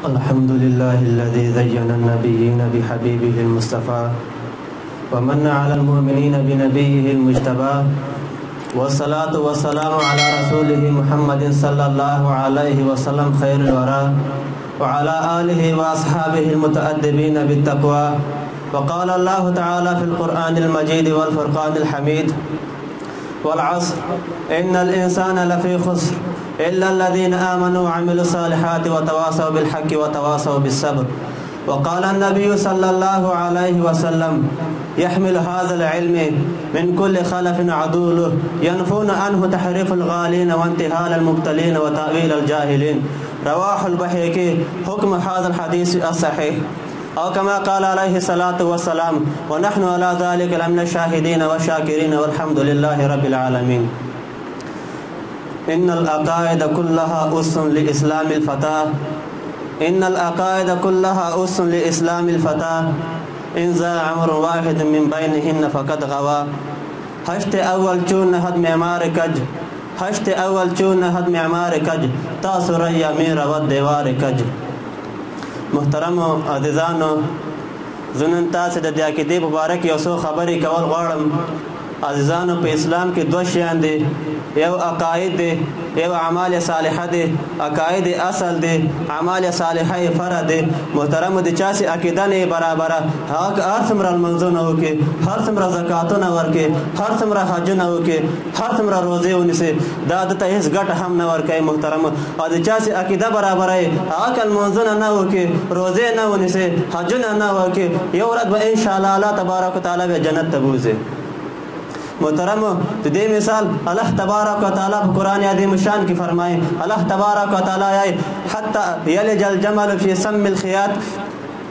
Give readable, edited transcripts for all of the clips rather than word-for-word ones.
अल्हम्दुलिल्लाहिल्लज़ी ज़य्यना नबिय्यीन बिहबीबिहिल मुस्तफ़ा व मन्ना अलल मुअमिनीन बिनबिय्यिहिल मुज्तबा वस्सलातु वस्सलामु अला रसूलिहि मुहम्मदिन सल्लल्लाहु अलैहि वसल्लम खैरुल वरा व अला आलिहि व अस्हाबिहिल मुतअद्दिबीन बित्तक़वा व क़ाला अल्लाहु तआला फ़िल क़ुरआनिल मजीद वल फ़ुरक़ानिल हमीद वल अस्र इन्नल इंसाना लफ़ी ख़ुस्र इल्लल्लज़ीना आमनू व अमिलुस सालिहाति व तवासौ बिल हक़्क़ि व तवासौ बिस सब्र व क़ाला नबिय्यु सल्लल्लाहु अलैहि वसल्लम यहमिलु हाज़ल इल्म मिन कुल्लि ख़लफ़िन अदूलुहु यनफ़ून अन्हु तहरीफ़ुल गालिन व इंतिहालल मुब्तलीन व तावीलल जाहिलीन रवाहुल बहक़ी हुक्म हाज़ल हदीस अस्सहीह और कमा क़ाला अलैहि सलातु वस्सलाम व नहनु अला ज़ालिका लमिनश शाहिदीन व शाकिरीन वल्हम्दुलिल्लाहि रब्बिल आलमीन। इन्नल अक़ाइद कुल्लहा उस्सुन लिइस्लामिल फ़ता इन्नल अक़ाइद कुल्लहा उस्सुन लिइस्लामिल फ़ता इन ज़ा अम्रुन वाहिदुन मिन बैनिहिन्न फ़क़द ग़वा हश्त अव्वल चून हद मेमार कज हश्त अव्वल चून हद मेमार कज तासुरैया मीर व देवार कज। मुहतरम अज़ीज़ानो ज़ुनन तासे द अक़ीदे मुबारक यो सो ख़बरी कवल ग़वाड़म। अज़ीज़ानो पे इस्लाम के दो शियान दे यो अक़ाइद दे यो अमाल सालिहा दे। अक़ाइद असल दे अमाल सालिहा फ़रा दे। मुहतरम द चासे अक़ीदा ने बराबर हक हर समरा मंज़ो न होके हर समरा ज़कातो न वर्के हर समरा हज न होके हर समरा रोज़े उनसे दाद तहिस गट हम न वर्के। मुहतरम और द चासे अक़ीदा बराबर है हक मंज़ो न होके रोज़े न उनसे हज न होके यो रद इंशाअल्लाह अल्लाह तबारक व तआला व जन्नत तबूज़े। मोहतरम तो दे मिसाल अल्लाह तबारक व तआला कुरान अज़ीम शान की फरमाए अल्लाह तबारक व तआला आए हत्ता यलजल जमल फी सम्मिल खियात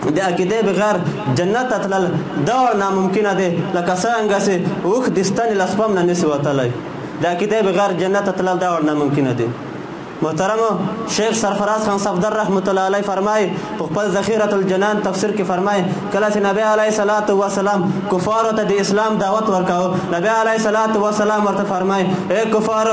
दे अक़ीदे बगैर जन्नत अतलल दौड़ नामुमकिन दे लकसंग से उख दिस्तन लस्पम न निस्वतलै दे अक़ीदे बगैर जन्नत अतलल दौड़ नामुमकिन दे। मोहतरम शेख सरफराज खान सफदर रहमतुल्लाह अलैह फरमाए क़ुल ज़ख़ीरतुल जनान तफसीर के फरमाए कला से नबी अलैहिस्सलातु वस्सलाम कुफार त इस्लाम दावत वर्काओ नबी अलैहिस्सलातु वस्सलाम वर्त फरमाए ए कुफार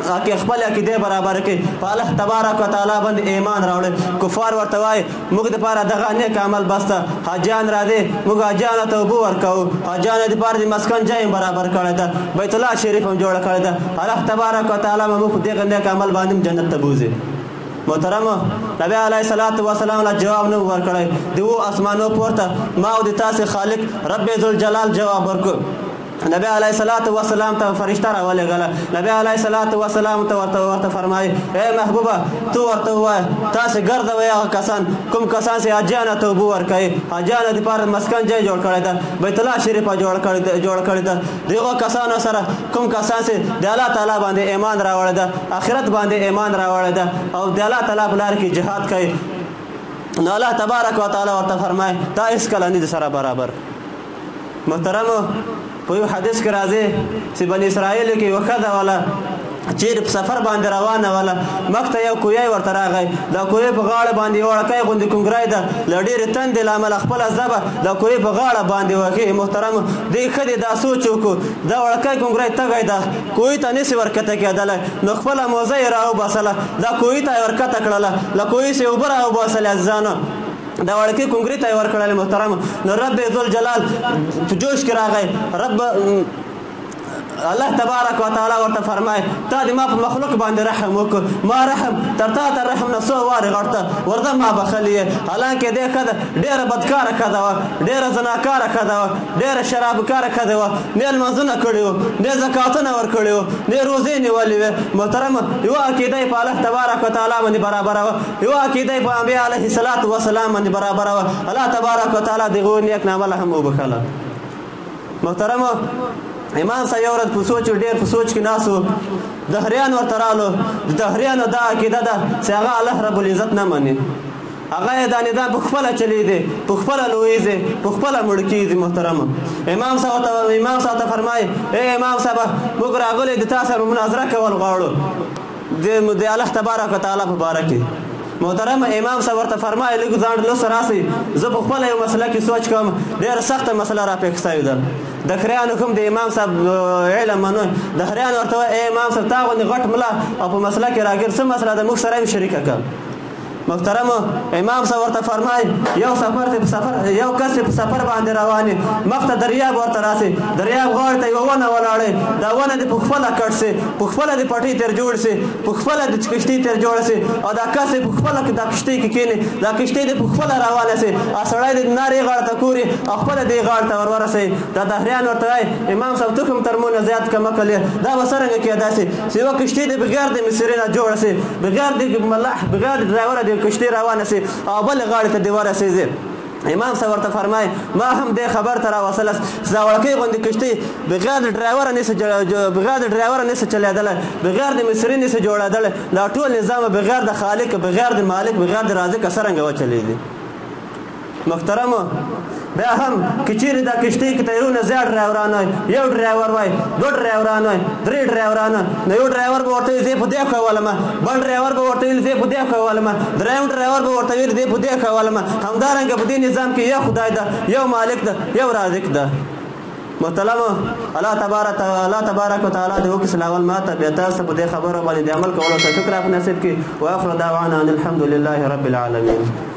आके अखबल अक़ीदे बराबर के अल्लाह तबारक व तआला बंद ईमान रावड़े कुफार वर्तवाए मुग दे पारा दगा नेक अमल बस्ता हजान रादे मुग हजान तौबू वर्काओ हजान दे पार दे मस्कन जाए बराबर करे दा बैतुल्लाह शरीफ हम जोड़ करे दा अल्लाह तबारक व तआला मुख दे नेक अमल बांदम जन्नत तबूज़े। मोहतरम नबी अलैहिस्सलातु वस्सलाम ला जवाब न वर्कड़े दिवो आसमानो पोरता माओ दिता से खालिक रब्बे जुल जलाल जवाब वर्को नबी अलैहिस्सलातु वस्सलाम त फरिश्ता रावले गला नबी अलैहिस्सलातु वस्सलाम त वर्त फरमाए ए महबूबा तू वर्त हुआ ता से गर्द वया कसान कुम कसान से अजाना तो बुवर कहे अजाना दे पार मस्कन जय जोड़ करे दा बैतुल्लाह शरीफ जोड़ करे दा देखो कसान सरा कुम कसान से दे अल्लाह ताला बांधे ईमान रावले दा आखिरत बांधे ईमान रावले दा और दे अल्लाह ताला बुलार की जिहाद कहे न अल्लाह तबारक व तआला वर्त फरमाए ता इसका लनी सरा बराबर। मोहतरम कोई हदीस के राजे से बनी इसराइल के वक़्त वाला चीर सफ़र बांध रवाना वाला मक्त यो कोई वर्तरा गई दा कोई बगाड़ बांधी और कई गुंदी कुंगराई दा लड़ी रितन दिल अमल अखबल अज़बा दा कोई बगाड़ बांधी वके मुहतरम देख दे दा सोचो को दा और कई कुंगराई तगई दा कोई तने से वरकत के अदल नखबल मोज़े राव बसला दा कोई ता वरकत कड़ला ला कोई से ऊपर आओ बसला जानो दवाड़ के कुंगरी तैयार करा मोहतरम न रब जुल जलाल जोश करा गए रब अल्लाह तबारक व तआला वर्त फरमाए ता दिमा मखलूक बांधे रहम को मा रहम तरता रहम न सो वार गड़ता वर्दा मा बखलिए हालांकि देखा डेर बदकार कदा डेर जनाकार कदा डेर शराबकार कदा नेल मजुन कड़ियो ने ज़कात न वर कड़ियो ने रोजे ने वाली मोहतरम यो अक़ीदा पे अल्लाह तबारक व तआला मन बराबर यो अक़ीदा पे नबी अलैहिस्सलातु वस्सलाम मन बराबर अल्लाह तबारक व तआला दिगो नेक नामल हम बखला। मोहतरम इमाम सयोरत पुसोच डेर पुसोच के नासो दहरियान वर तरालो दहरियान दा अक़ीदा दा से आगा अल्लाह रब्बुल इज़्ज़त न माने आगा दाने दा पुखफला चली दे पुखफला लोइजे पुखफला मुड़की दे। मोहतरम इमाम साहब फरमाए ए इमाम साहब बुगरा गोले दिता से मुनाजरा कवल गाड़ो दे अल्लाह तबारक व तआला मुबारक। मोहतरम इमाम साहब वर्त फरमाए लिखो जान लो सरासी जब खपल यो मसला की सोच कम ढेर सख्त मसला रा पे खसाइदा दखरियान हुकुम दे इमाम साहब इल्म मनो दखरियान वर्त ए इमाम साहब ता गन गट मला अब मसला के रागिर से मसला द मुख सराय शरीक का محترم امام صاحب ورته فرمای یو کس په سفر باندې رواني مخته دریاب ورته راسي دریاب غاړه ته یو ونه ولاړې دا ونه د پخپله کټ سي پخپله د پټي تر جوړ سي پخپله د کشتۍ تر جوړ سي او دا کس پخپله دا کشتۍ کې کېني دا کشتۍ د پخپله روانه سي سړی د نارې غاړه ته کوري او خپله دې غاړه ته ورورسوي دا دهریان ورته وایي امام صاحب ته کوم تر مونه زیات کم عقل دا به څرنګه کېدا سي چې یوه کشتۍ د بغیر د مصري نه جوړه سي بغیر د ملاح بغیر د ډرایوره د کشتۍ روانه سي او بلې غاړې ته دې ورسېږي امام صاحب ورته فرمای ما هم دې خبر ته راوصله دا وړکۍ غوندې کشتۍ بغیر د ډرایوره نسي چلېدلی بغیر د مصري نسي جوړېدلی دا ټول نظام بغیر د خالق بغیر د مالک بغیر د رازق څرنګه وچلېږي محترمو بیا هم که چیرې دا کشتۍ کې تیرونه زیات ډرایوران وای یو ډرایور وای دوه ډرایوران وای درې ډرایوران نو یو ډرایور به ورته وي زه په دې کولم بل ډرایور به ورته وي زه په دې کولم درېیم ډرایور به ورته وي زه په دې کولم همدارنګه په دې نظام کې یو خدای ده یو مالک ده یو رازق ده محترم الله تبارک وتعالى دې وکړي سلاول ماته بیا تاسو په دې خبرو باندې د عمل کولو توفیق راکړي نصیب کړي واخر دعوانا ان الحمد لله رب العالمین